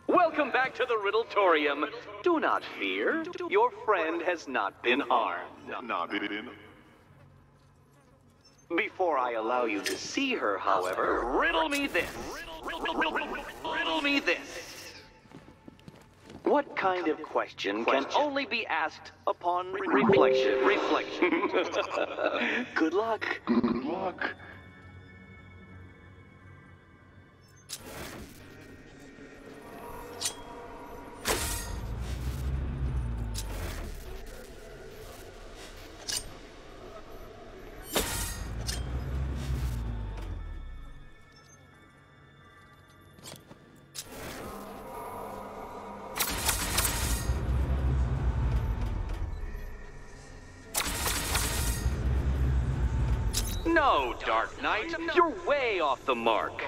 Welcome back to the Riddletorium. Do not fear. Your friend has not been harmed. Before I allow you to see her, however, riddle me this. Riddle me this. What kind of question can only be asked upon reflection? Good luck. Good luck. No, Dark Knight, you're way off the mark.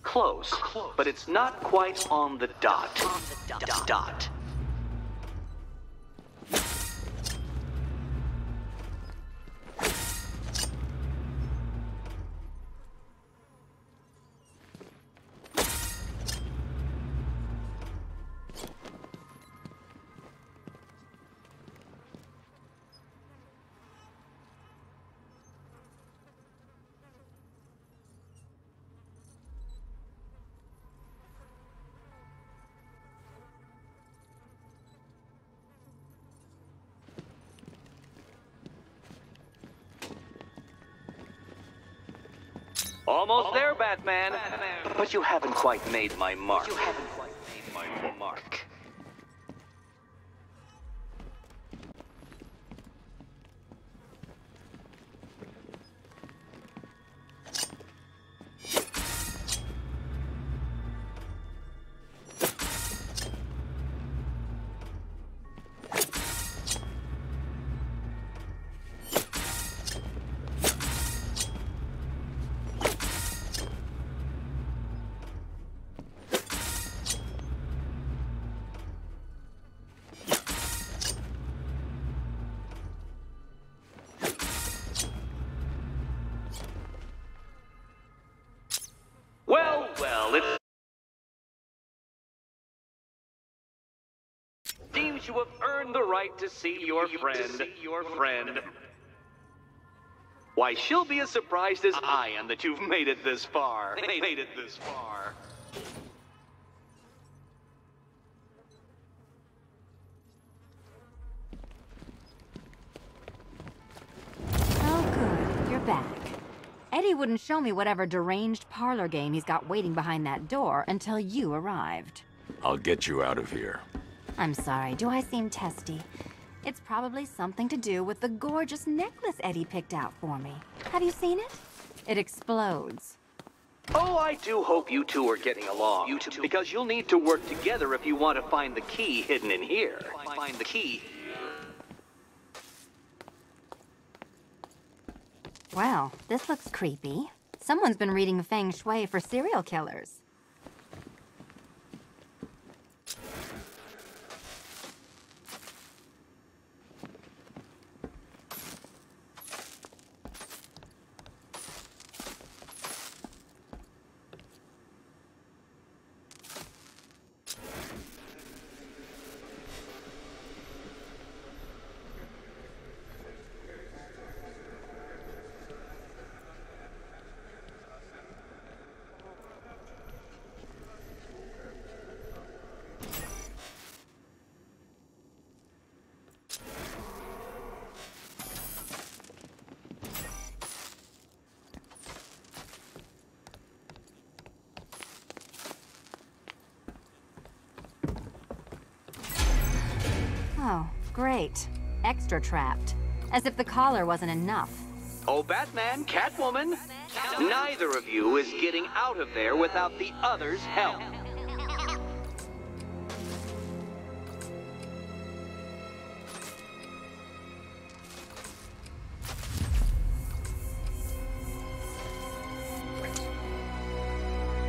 Close, but it's not quite on the dot. Dot. Almost there, Batman. But you haven't quite made my mark. Well, it seems you have earned the right to see your friend. Why, she'll be as surprised as I am that you've made it this far. Oh, good. You're back. Eddie wouldn't show me whatever deranged parlor game he's got waiting behind that door until you arrived. I'll get you out of here. I'm sorry, do I seem testy? It's probably something to do with the gorgeous necklace Eddie picked out for me. Have you seen it? It explodes. Oh, I do hope you two are getting along. Because you'll need to work together if you want to find the key hidden in here. Find the key. Well, this looks creepy. Someone's been reading feng shui for serial killers. Oh, great. Extra trapped. As if the collar wasn't enough. Oh, Batman, Catwoman, neither of you is getting out of there without the other's help.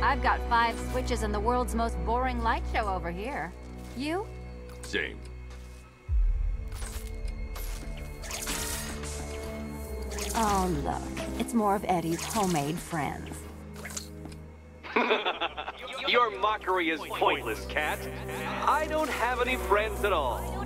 I've got 5 switches and the world's most boring light show over here. You? Same. Oh, look. It's more of Eddie's homemade friends. Your mockery is pointless, Cat. I don't have any friends at all.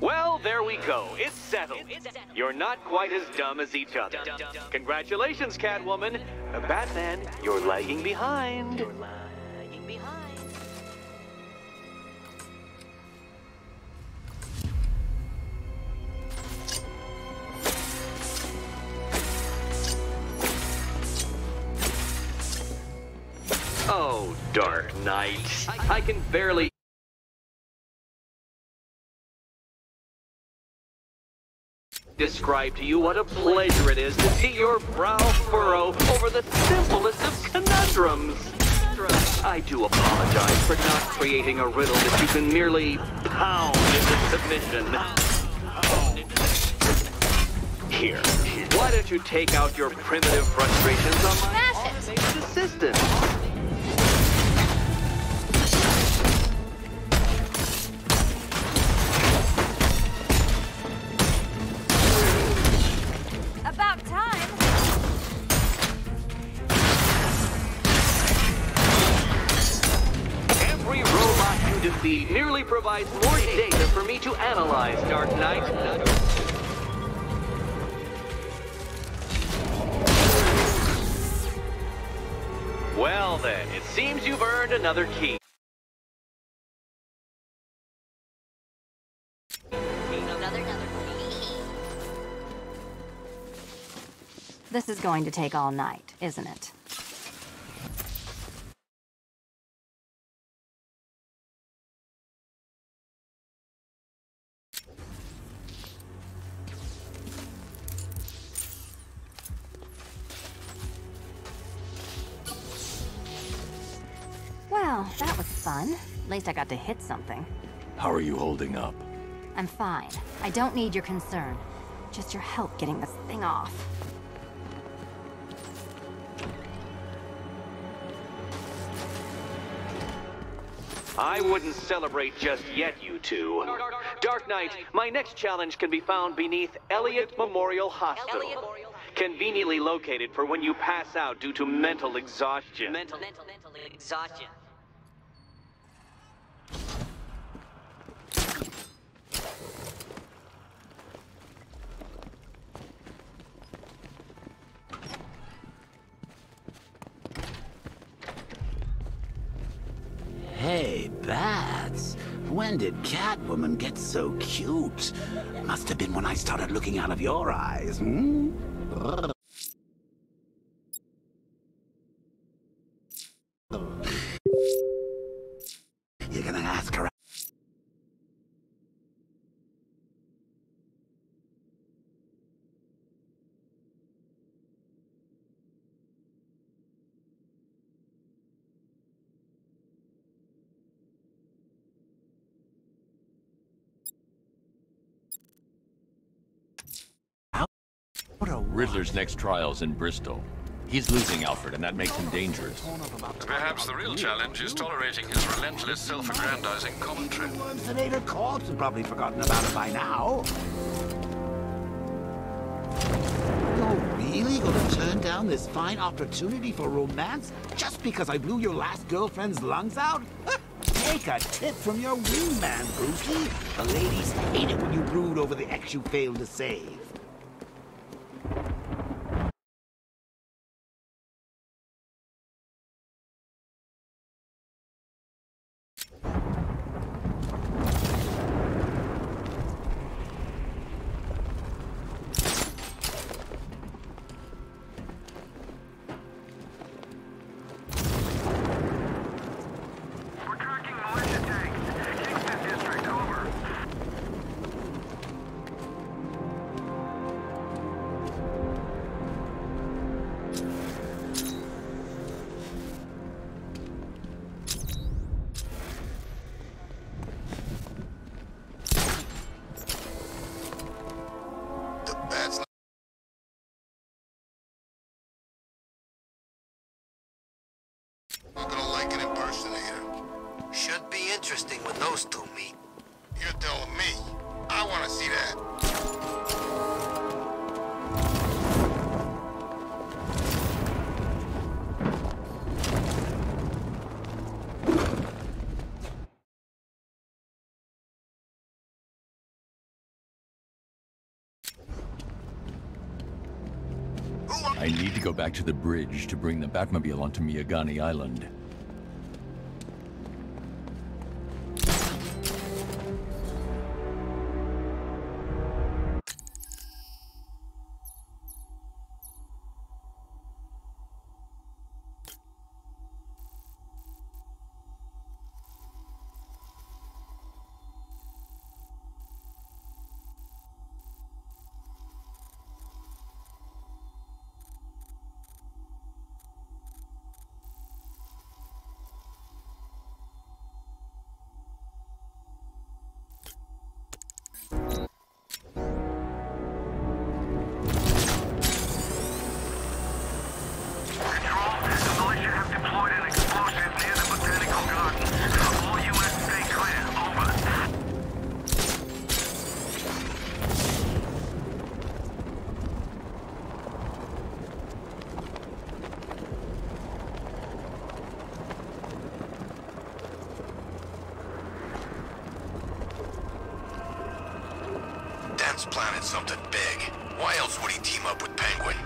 Well, there we go. It's settled. You're not quite as dumb as each other. Congratulations, Catwoman. Batman, you're lagging behind. Oh, Dark Knight. I can barely describe to you what a pleasure it is to see your brow furrow over the simplest of conundrums. I do apologize for not creating a riddle that you can merely pound into submission. Here, why don't you take out your primitive frustrations on my automated assistant? About time! Every robot you speed merely provides more data for me to analyze, Dark Knight. Well then, it seems you've earned another key. This is going to take all night, isn't it? Well, that was fun. At least I got to hit something. How are you holding up? I'm fine. I don't need your concern. Just your help getting this thing off. I wouldn't celebrate just yet, you two. Dark Knight, my next challenge can be found beneath Elliott Memorial Hospital. Conveniently located for when you pass out due to mental exhaustion. Mental exhaustion. Hey, Bats. When did Catwoman get so cute? Must have been when I started looking out of your eyes, hmm? You're gonna ask her. Riddler's next trial's in Bristol. He's losing Alfred, and that makes him dangerous. Perhaps the real challenge is tolerating his relentless self-aggrandizing commentary. Senator Corpse has probably forgotten about it by now. You're really gonna turn down this fine opportunity for romance just because I blew your last girlfriend's lungs out? Take a tip from your wingman, Brookie. The ladies hate it when you brood over the ex you failed to save. Not gonna like an impersonator. Should be interesting when those two meet. You're telling me. I wanna see that. I need to go back to the bridge to bring the Batmobile onto Miyagani Island. Romance planted something big. Why else would he team up with Penguin?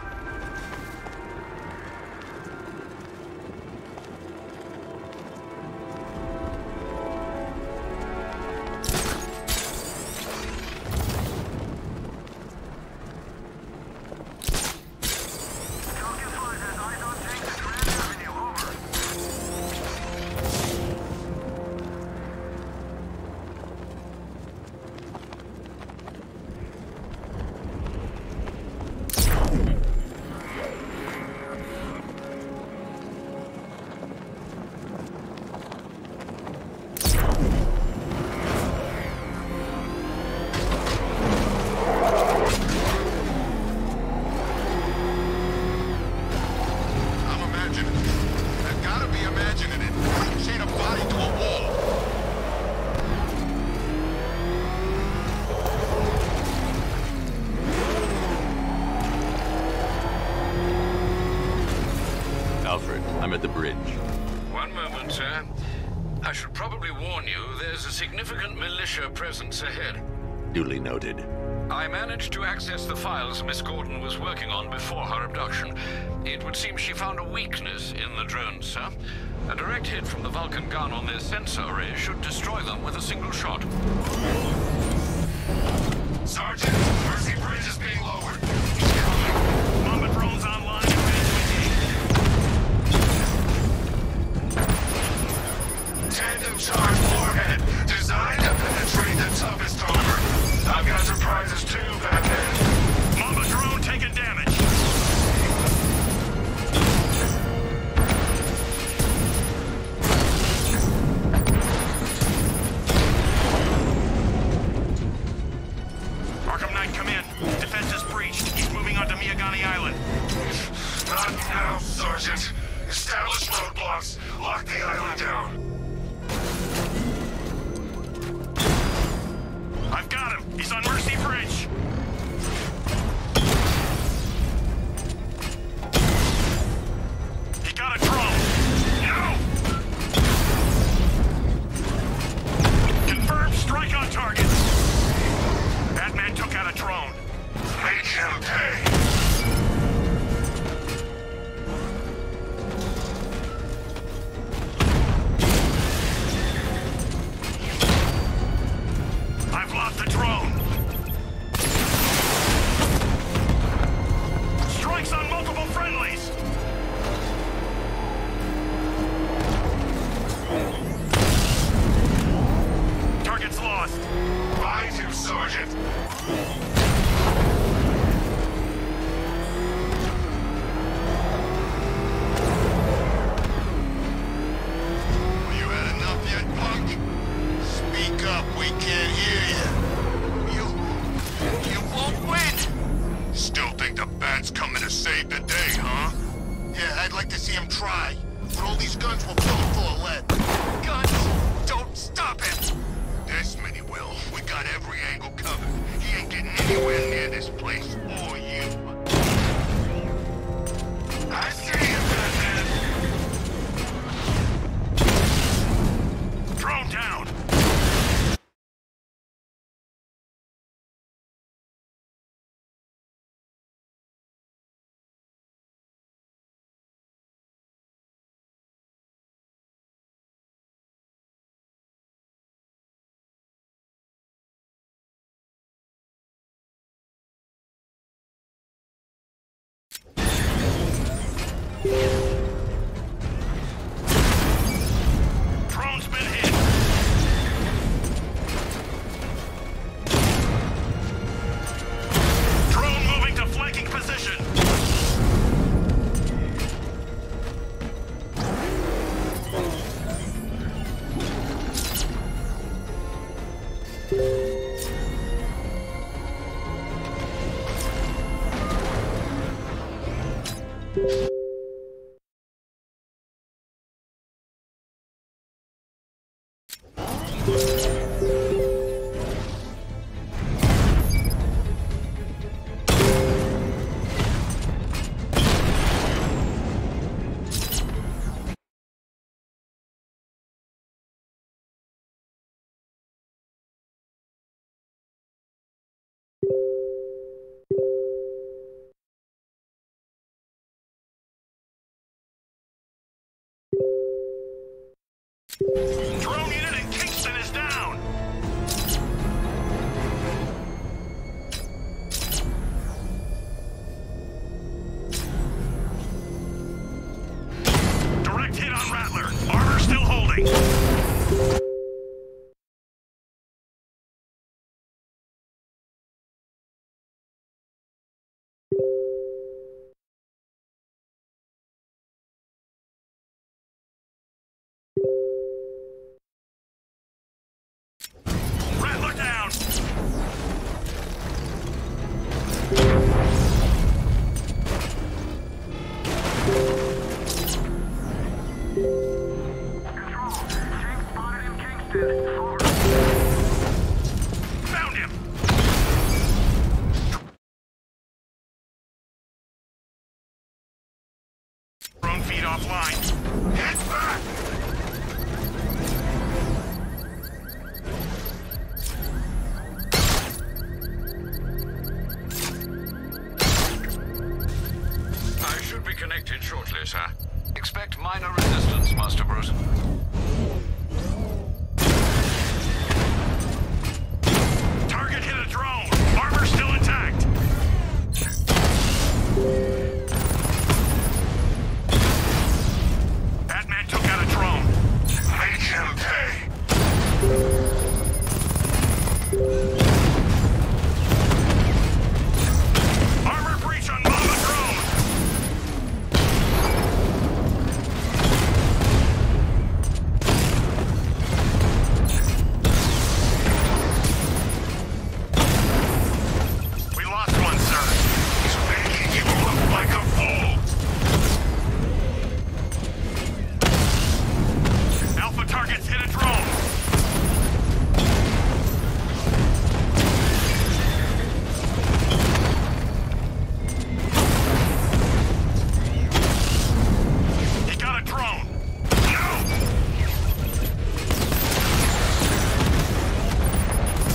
Alfred, I'm at the bridge. One moment, sir. I should probably warn you, there's a significant militia presence ahead. Duly noted. I managed to access the files Miss Gordon was working on before her abduction. It would seem she found a weakness in the drones, sir. A direct hit from the Vulcan gun on their sensor array should destroy them with a single shot. Sergeant, Mercy Bridge is being lowered. Mama drones online and ready to Tandem charge warhead, designed to penetrate the toughest armor. I've got surprises too back then. Mama drone taking damage. Arkham Knight, come in. Defense is breached. He's moving onto Miyagani Island. Not now, Sergeant. Establish roadblocks. Lock the island down. I've got him. He's on Mercy Bridge. He got a drone. No! Confirmed strike on target. Batman took out a drone. Make him pay. I've lost the drone. Strikes on multiple friendlies. Target's lost. Find him, Sergeant. You had enough yet, punk? Speak up, we can't hear you. You won't win! Still think the Bat's coming to save the day, huh? Yeah, I'd like to see him try. But all these guns will fill him full of lead. Guns! Don't stop it! This many will. We got every angle covered. He ain't getting anywhere near this place, or you. I see you, Batman! Drone down. Drone's been hit. Drone moving to flanking position. Drone unit in Kingston is down! Direct hit on Rattler. Armor still holding. Rattler down! Found him! Drone feed offline. Head back! I should be connected shortly, sir. Expect minor resistance, Master Bruce. Target hit a drone. Armor still intact. Batman took out a drone. Make him pay. Armor breach on Mama drone. We lost one, sir. He's making you look like a fool. Alpha targets hit a drone. He got a drone. No!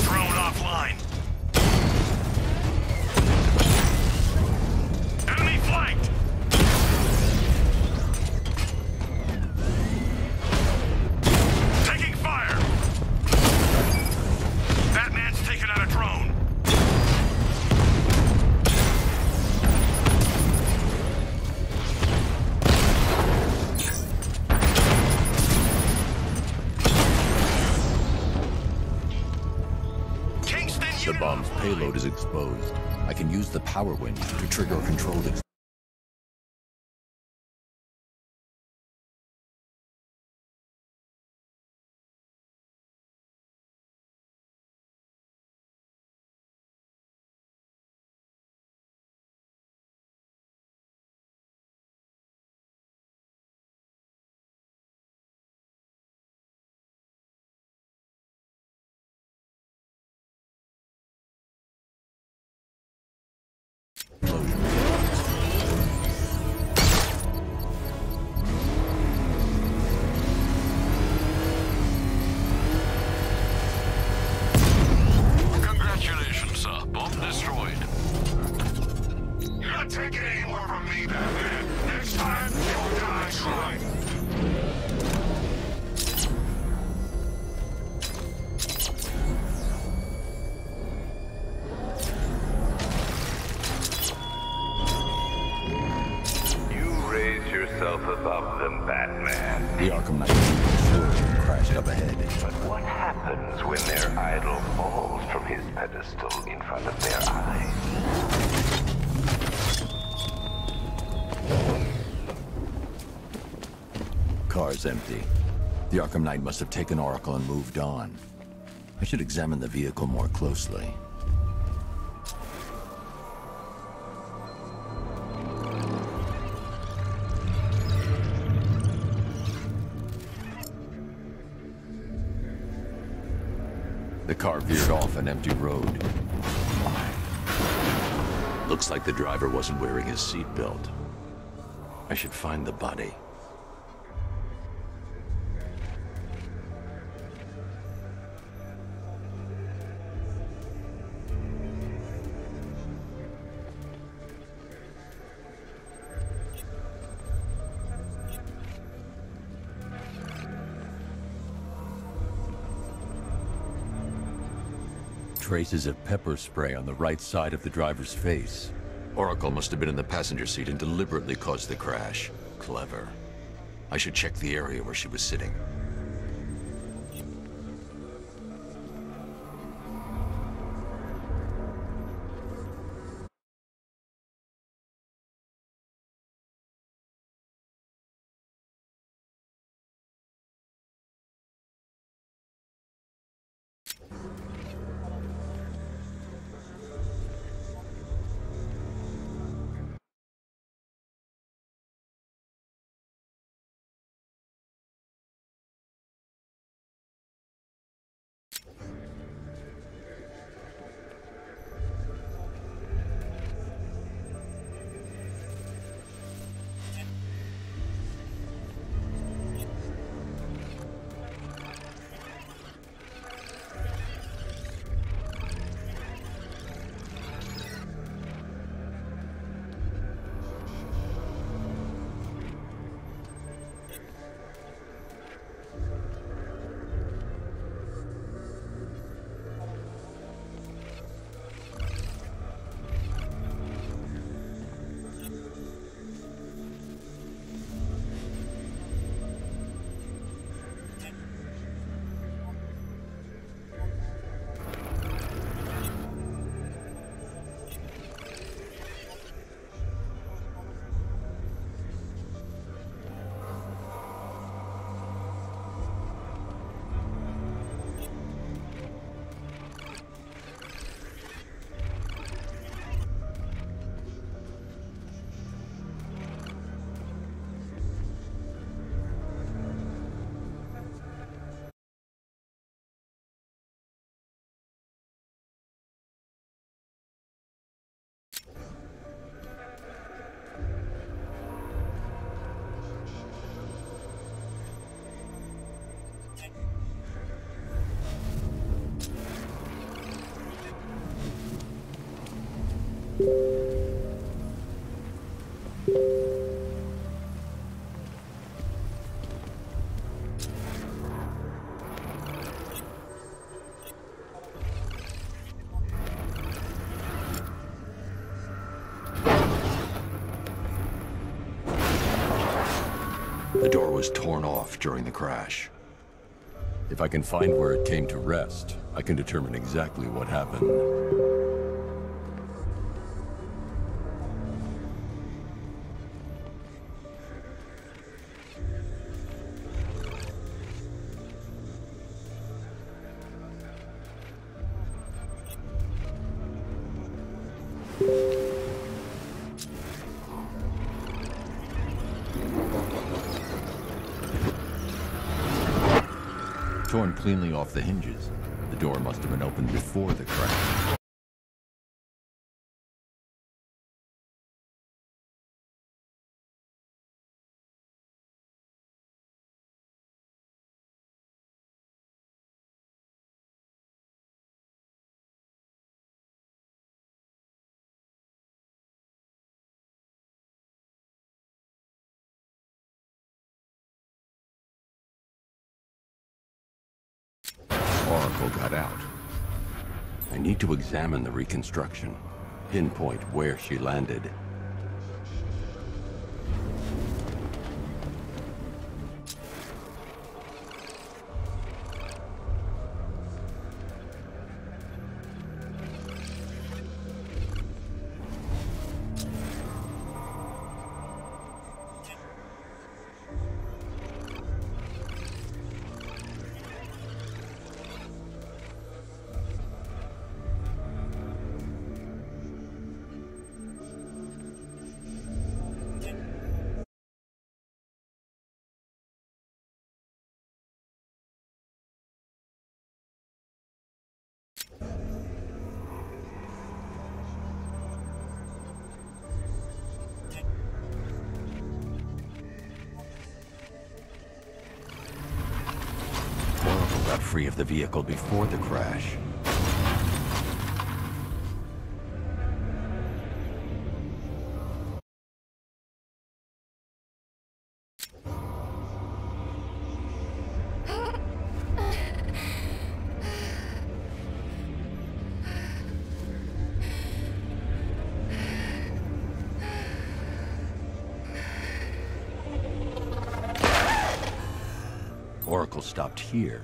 Drone offline. Enemy flanked! Taking fire! Batman's taken out a drone. Kingston, The bomb's payload is exposed. I can use the power winch to trigger a controlled Congratulations, sir. Bomb destroyed. You're not taking any more from me, Batman. Next time, you'll die trying. You raise yourself above them, Batman. The Arkham Knight swerved and crashed up ahead. But what happens when their idol falls from his pedestal in front of their eyes? Car's empty. The Arkham Knight must have taken Oracle and moved on. I should examine the vehicle more closely. The car veered off an empty road. Looks like the driver wasn't wearing his seatbelt. I should find the body. traces of pepper spray on the right side of the driver's face. Oracle must have been in the passenger seat and deliberately caused the crash. Clever. I should check the area where she was sitting. The door was torn off during the crash. If I can find where it came to rest, I can determine exactly what happened. Torn cleanly off the hinges. The door must have been opened before the crash. Oracle got out. I need to examine the reconstruction, pinpoint where she landed. Got free of the vehicle before the crash. vehicle stopped here.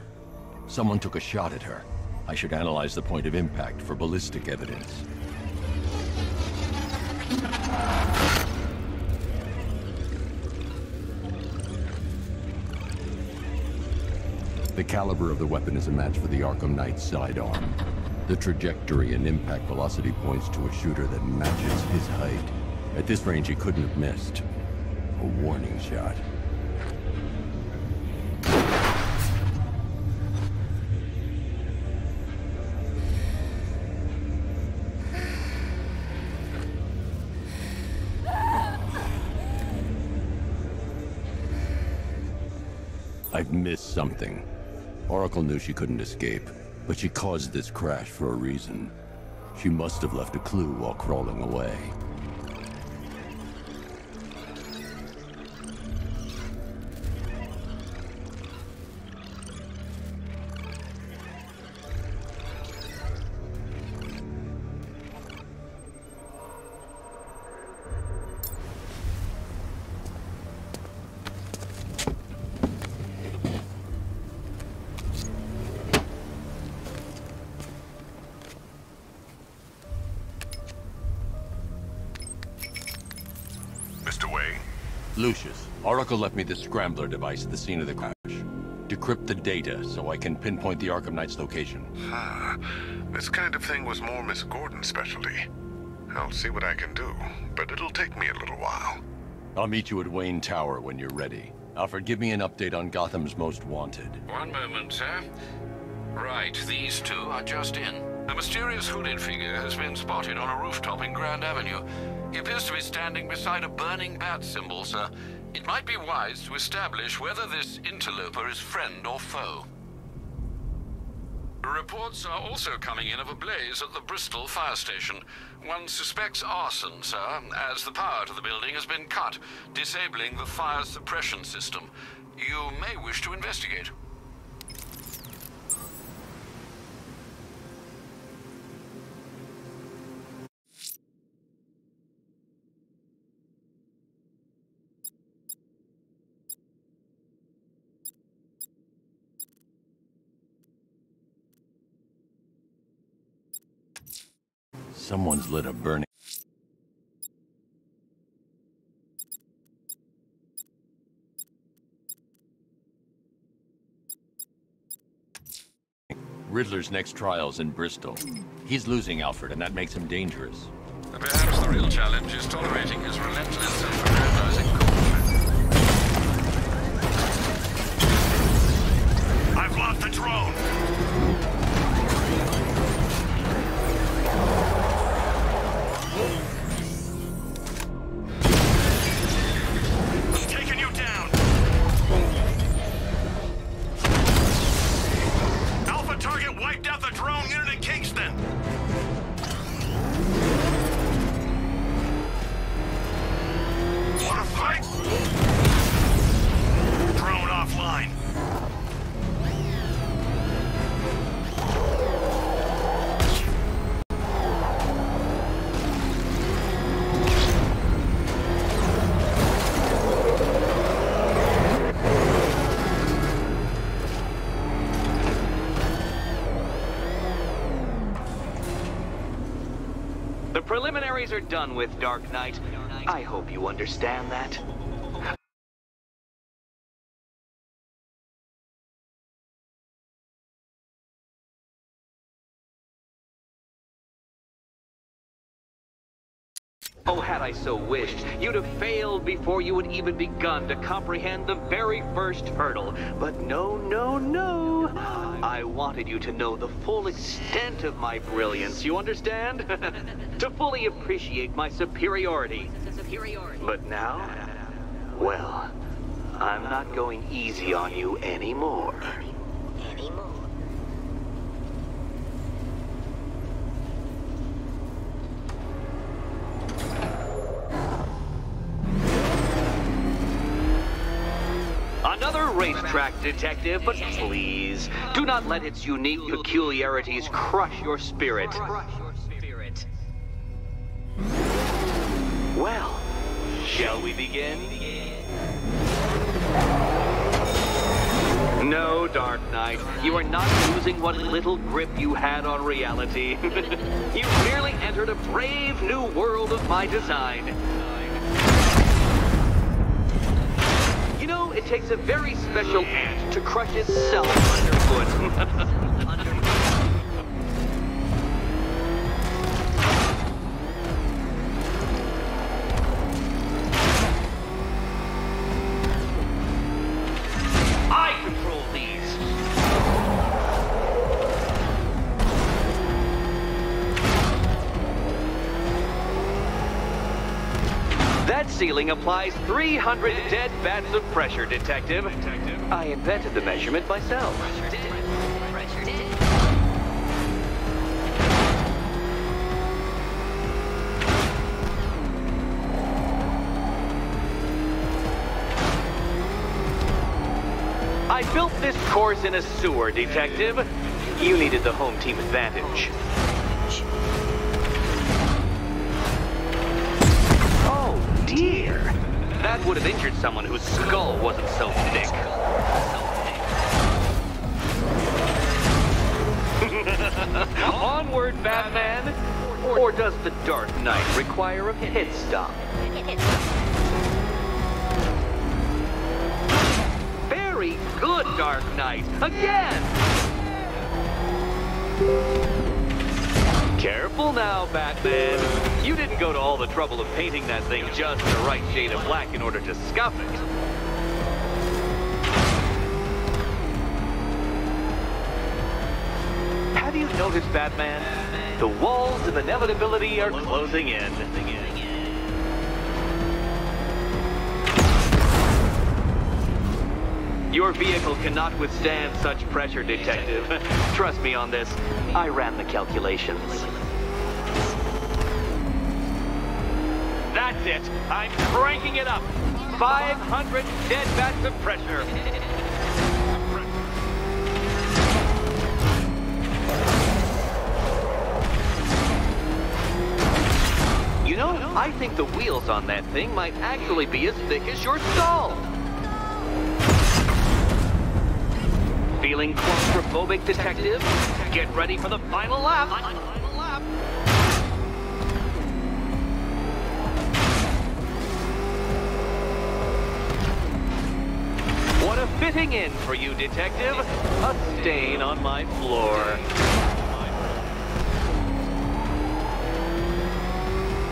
Someone took a shot at her. I should analyze the point of impact for ballistic evidence. The caliber of the weapon is a match for the Arkham Knight's sidearm. The trajectory and impact velocity points to a shooter that matches his height. At this range, he couldn't have missed. A warning shot. I've missed something. Oracle knew she couldn't escape, but she caused this crash for a reason. She must have left a clue while crawling away. Lucius, Oracle left me the scrambler device at the scene of the crash. Decrypt the data so I can pinpoint the Arkham Knight's location. This kind of thing was more Miss Gordon's specialty. I'll see what I can do, but it'll take me a little while. I'll meet you at Wayne Tower when you're ready. Alfred, give me an update on Gotham's Most Wanted. One moment, sir. Right, these two are just in. A mysterious hooded figure has been spotted on a rooftop in Grand Avenue. He appears to be standing beside a burning bat symbol, sir. It might be wise to establish whether this interloper is friend or foe. Reports are also coming in of a blaze at the Bristol fire station. One suspects arson, sir, as the power to the building has been cut, disabling the fire suppression system. You may wish to investigate. Someone's lit a burning... Riddler's next trial's in Bristol. He's losing Alfred, and that makes him dangerous. Perhaps the real challenge is tolerating his relentless self-aggrandizing caution. I've lost the drone! Taking you down! Alpha target wiped out the drone unit in Kingston! Wanna fight? Drone offline. The preliminaries are done with, Dark Knight. I hope you understand that. Oh, had I so wished, you'd have failed before you had even begun to comprehend the very first hurdle. But no, no, no. I wanted you to know the full extent of my brilliance, you understand? To fully appreciate my superiority. But now, well, I'm not going easy on you anymore. Another racetrack detective, but please, do not let its unique peculiarities crush your spirit. Well, shall we begin? No, Dark Knight. You are not losing what little grip you had on reality. You merely entered a brave new world of my design. You know, it takes a very special ant to crush itself underfoot. That ceiling applies 300 dead bats of pressure, Detective. I invented the measurement myself. I built this course in a sewer, Detective. You needed the home team advantage. Dear, that would have injured someone whose skull wasn't so thick. Onward, Batman! Or does the Dark Knight require a pit stop? Very good, Dark Knight! Again! Careful now, Batman. You didn't go to all the trouble of painting that thing just the right shade of black in order to scuff it. Have you noticed, Batman? The walls of inevitability are closing in. Your vehicle cannot withstand such pressure, Detective. Trust me on this. I ran the calculations. That's it. I'm cranking it up. 500 dead bats of pressure. You know, I think the wheels on that thing might actually be as thick as your skull. Feeling claustrophobic, Detective? Get ready for the final lap. What a fitting end for you, Detective. A stain on my floor.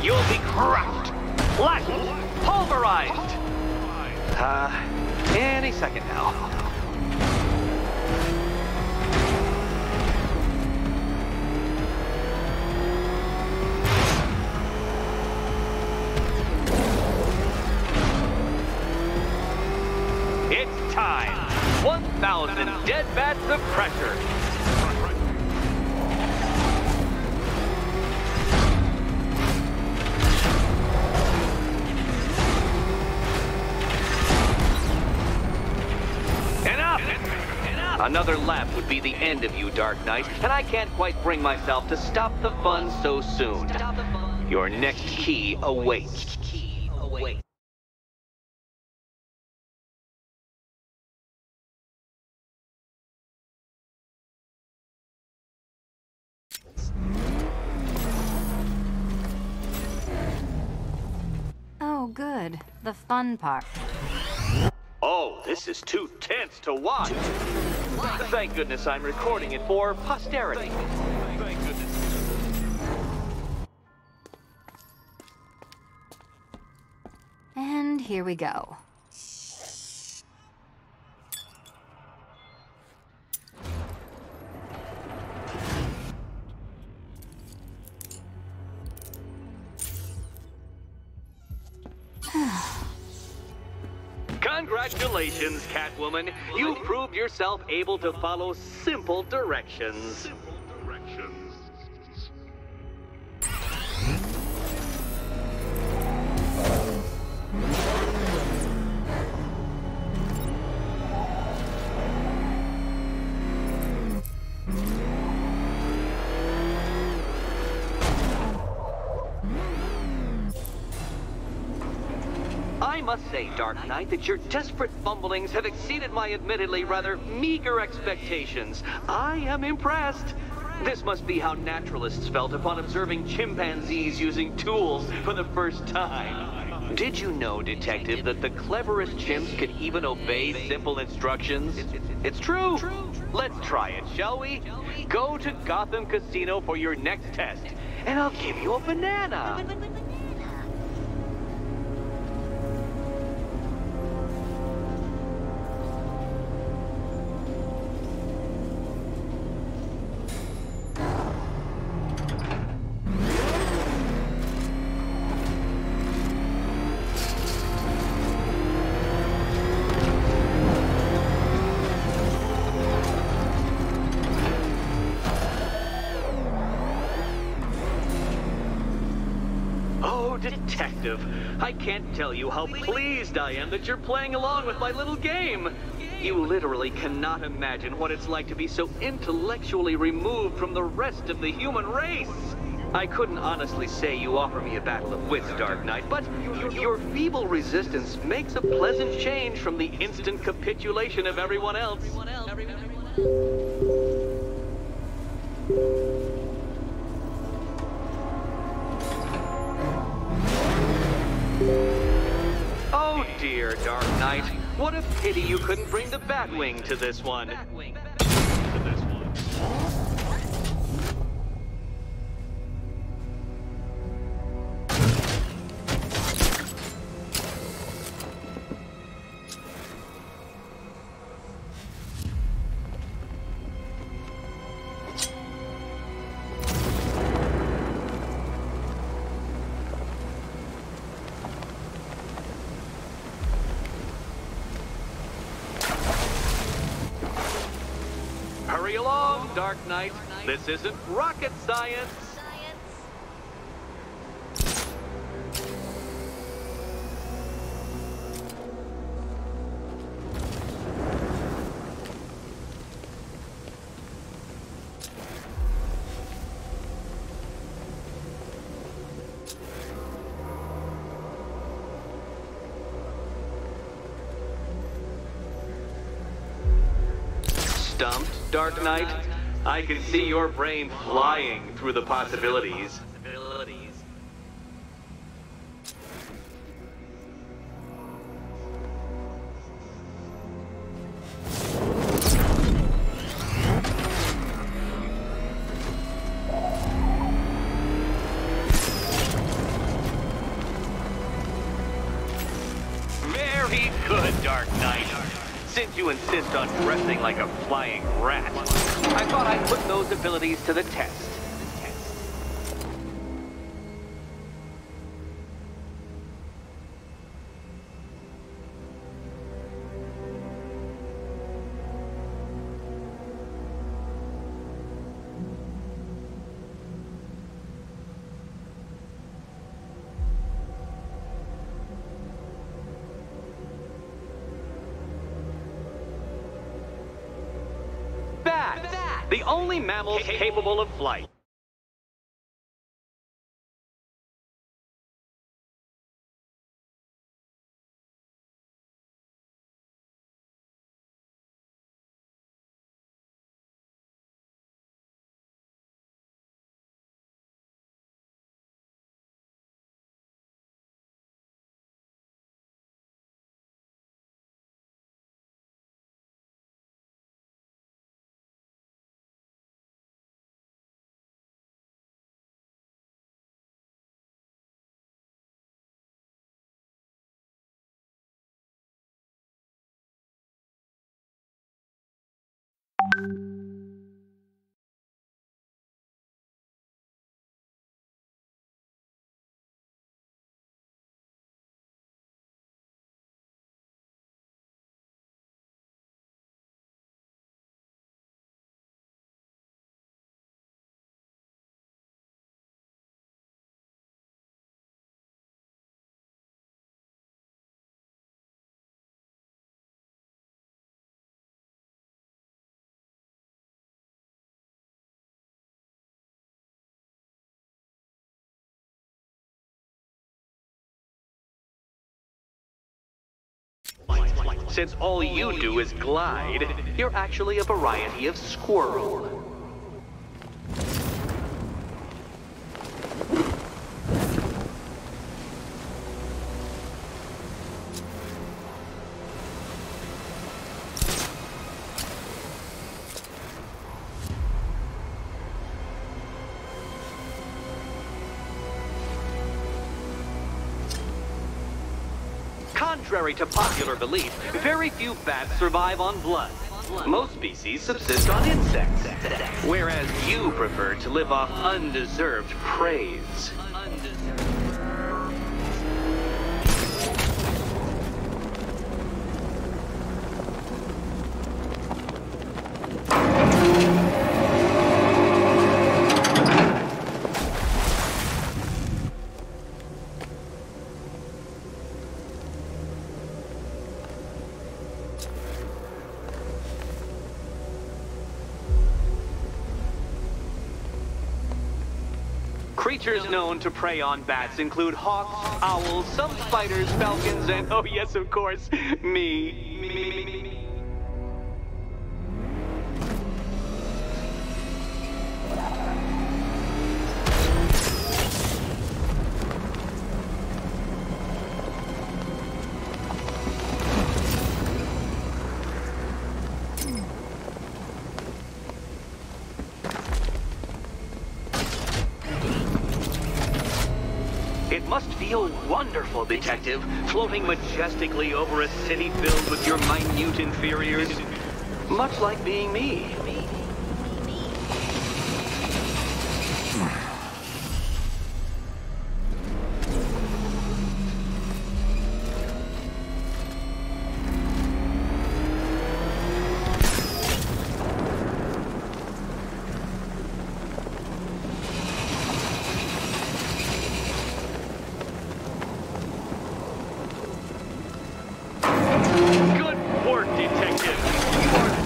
You'll be crushed, flattened, pulverized. Any second now. It's time. 1,000 dead bats of pressure. Another lap would be the end of you, Dark Knight, and I can't quite bring myself to stop the fun so soon. Your next key awaits. Oh, good. The fun part. Oh, this is too tense to watch. Thank goodness I'm recording it for posterity. Thank goodness. And here we go. Congratulations, Catwoman. You proved yourself able to follow simple directions. I must say, Dark Knight, that your desperate fumblings have exceeded my admittedly rather meager expectations. I am impressed. This must be how naturalists felt upon observing chimpanzees using tools for the first time. Did you know, Detective, that the cleverest chimps can even obey simple instructions? It's true. Let's try it, shall we? Go to Gotham Casino for your next test, and I'll give you a banana. Detective, I can't tell you how pleased I am that you're playing along with my little game. You literally cannot imagine what it's like to be so intellectually removed from the rest of the human race. I couldn't honestly say you offer me a battle of wits, Dark Knight, but your feeble resistance makes a pleasant change from the instant capitulation of everyone else. Oh dear, Dark Knight. What a pity you couldn't bring the Batwing to this one. Hurry along, Dark Knight. This isn't rocket science. Stumped, Dark Knight? I can see your brain flying through the possibilities. Very good, Dark Knight. Since you insist on dressing like a flying rat, I thought I'd put those abilities to the test. Bats, the only mammals capable of flight. Since all you do is glide, you're actually a variety of squirrel. Contrary to popular belief, very few bats survive on blood. Most species subsist on insects, whereas you prefer to live off undeserved praise. Creatures known to prey on bats include hawks, owls, some spiders, falcons, and, oh yes, of course, me. It must feel wonderful, Detective, floating majestically over a city filled with your minute inferiors. Much like being me.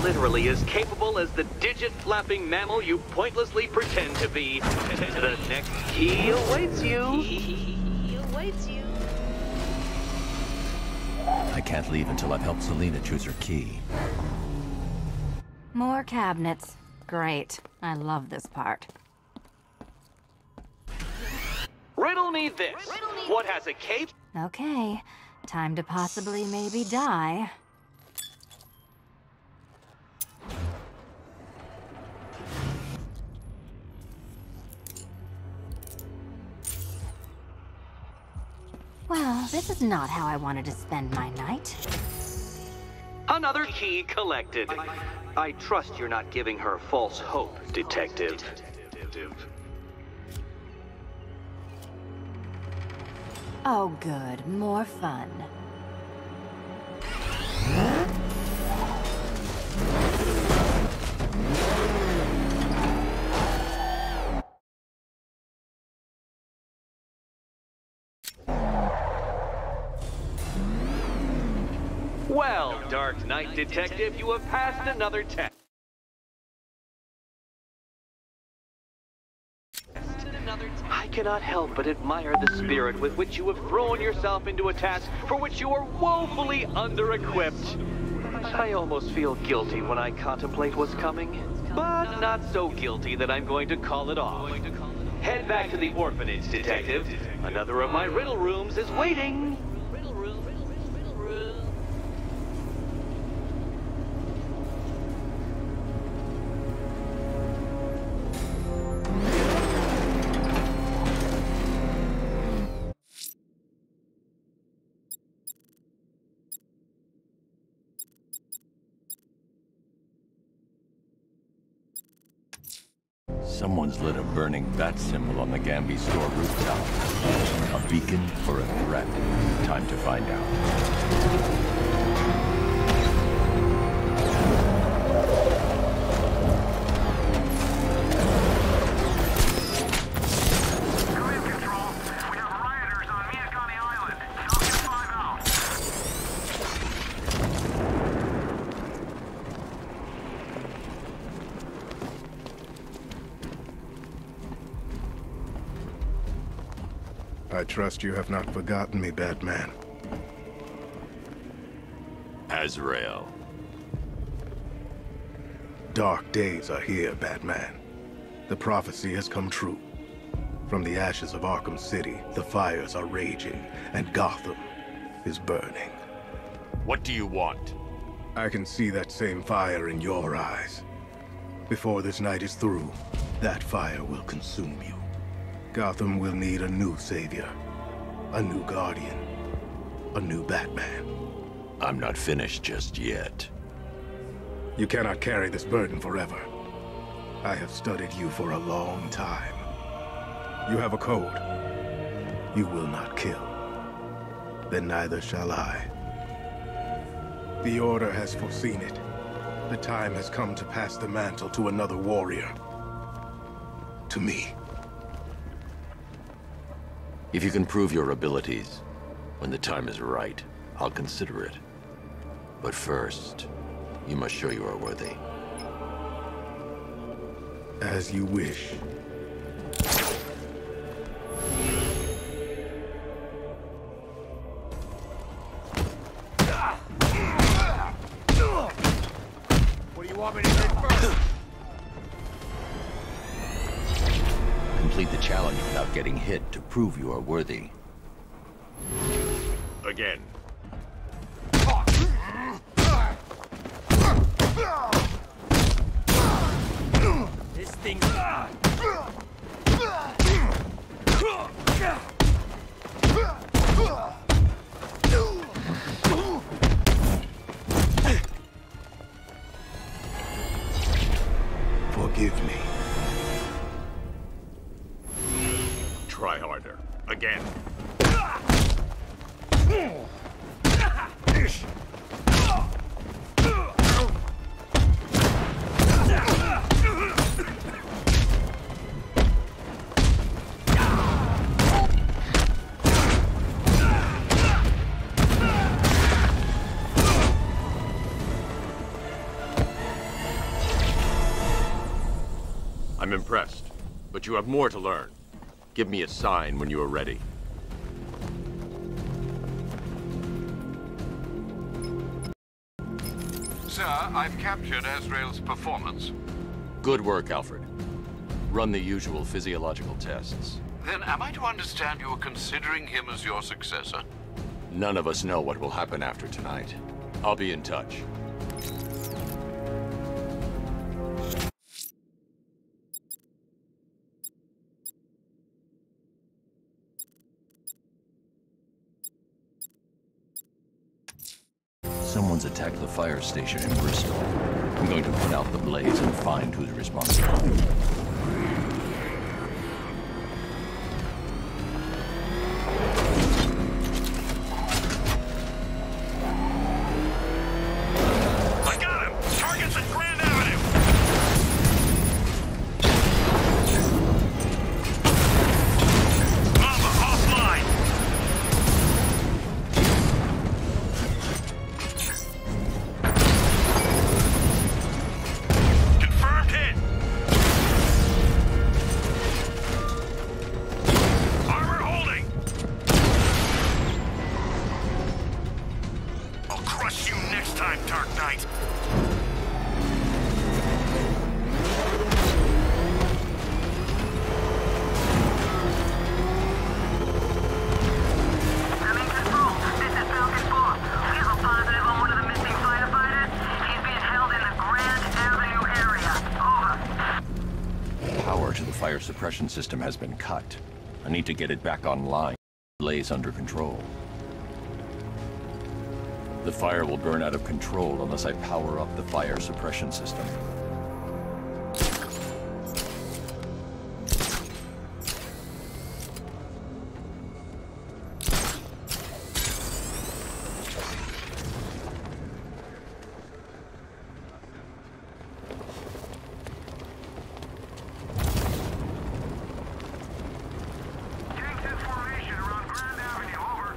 Literally as capable as the digit-flapping mammal you pointlessly pretend to be. The next key awaits you. I can't leave until I've helped Selena choose her key. More cabinets. Great. I love this part. Riddle me this. What has a cape? Okay. Time to possibly maybe die. Well, this is not how I wanted to spend my night. Another key collected. I trust you're not giving her false hope, Detective. Oh, good. More fun. Well, Dark Knight Detective, you have passed another test. I cannot help but admire the spirit with which you have thrown yourself into a task for which you are woefully under-equipped. I almost feel guilty when I contemplate what's coming, but not so guilty that I'm going to call it off. Head back to the orphanage, Detective. Another of my riddle rooms is waiting. Someone's lit a burning bat symbol on the Gambi store rooftop. A beacon or a threat? Time to find out. I trust you have not forgotten me, Batman. Azrael. Dark days are here, Batman. The prophecy has come true. From the ashes of Arkham City, the fires are raging, and Gotham is burning. What do you want? I can see that same fire in your eyes. Before this night is through, that fire will consume you. Gotham will need a new savior, a new guardian, a new Batman. I'm not finished just yet. You cannot carry this burden forever. I have studied you for a long time. You have a code. You will not kill. Then neither shall I. The Order has foreseen it. The time has come to pass the mantle to another warrior. To me. If you can prove your abilities, when the time is right, I'll consider it. But first, you must show you are worthy. As you wish. What do you want me to do first? Complete the challenge without getting hit to prove you are worthy. Again. This thing. Forgive me. Try harder. Again. I'm impressed, but you have more to learn. Give me a sign when you are ready. Sir, I've captured Azrael's performance. Good work, Alfred. Run the usual physiological tests. Then am I to understand you are considering him as your successor? None of us know what will happen after tonight. I'll be in touch. Someone's attacked the fire station in Bristol. I'm going to put out the blaze and find who's responsible. I got him! Target's at Grand Avenue! Mama, offline! Confirmed hit! Armor holding! I'll crush you next time, Dark Knight! I'm in control. This is Falcon 4. We have a positive on one of the missing firefighters. He's being held in the Grand Avenue area. Over. Power to the fire suppression system has been cut. I need to get it back online. Blaze under control. The fire will burn out of control unless I power up the fire suppression system. Tanks in formation around Grand Avenue. Over.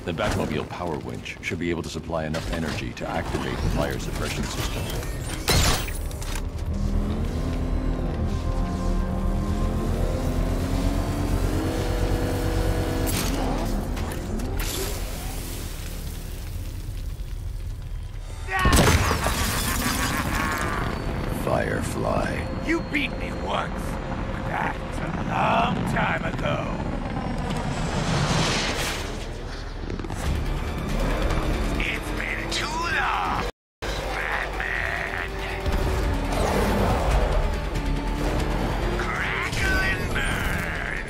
The Batmobile power winch should be able to supply enough energy to activate the fire suppression system. Firefly. You beat me once, but that was a long time ago. It's been too long, Batman. Crackle and burn.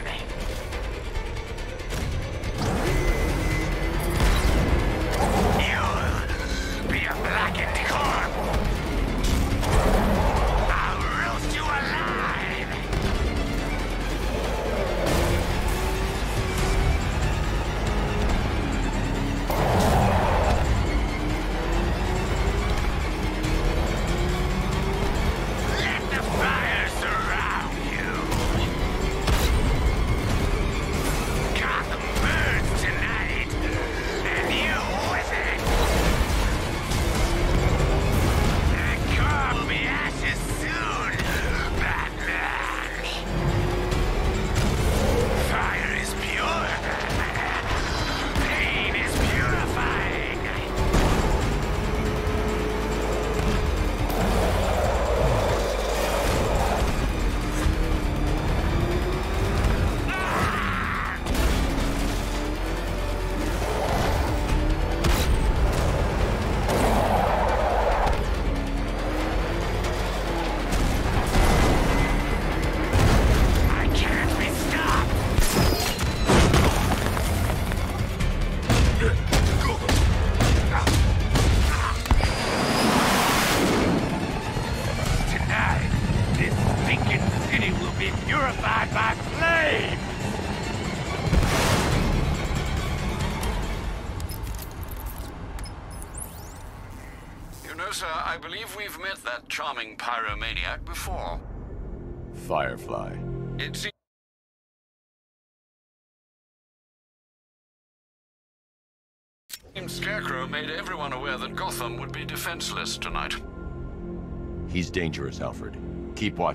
You'll be a blackened corpse. I'll roast you alive. Let the fire surround you. Gotham burns tonight, and you with it. And carve me ashes soon, Batman. Fire is pure. Pain is purifying. I can't be stopped. Tonight, this stinking city will be purified by flame! You know, sir, I believe we've met that charming pyromaniac before. Firefly. It seems Scarecrow made everyone aware that Gotham would be defenseless tonight. He's dangerous, Alfred. Keep watch.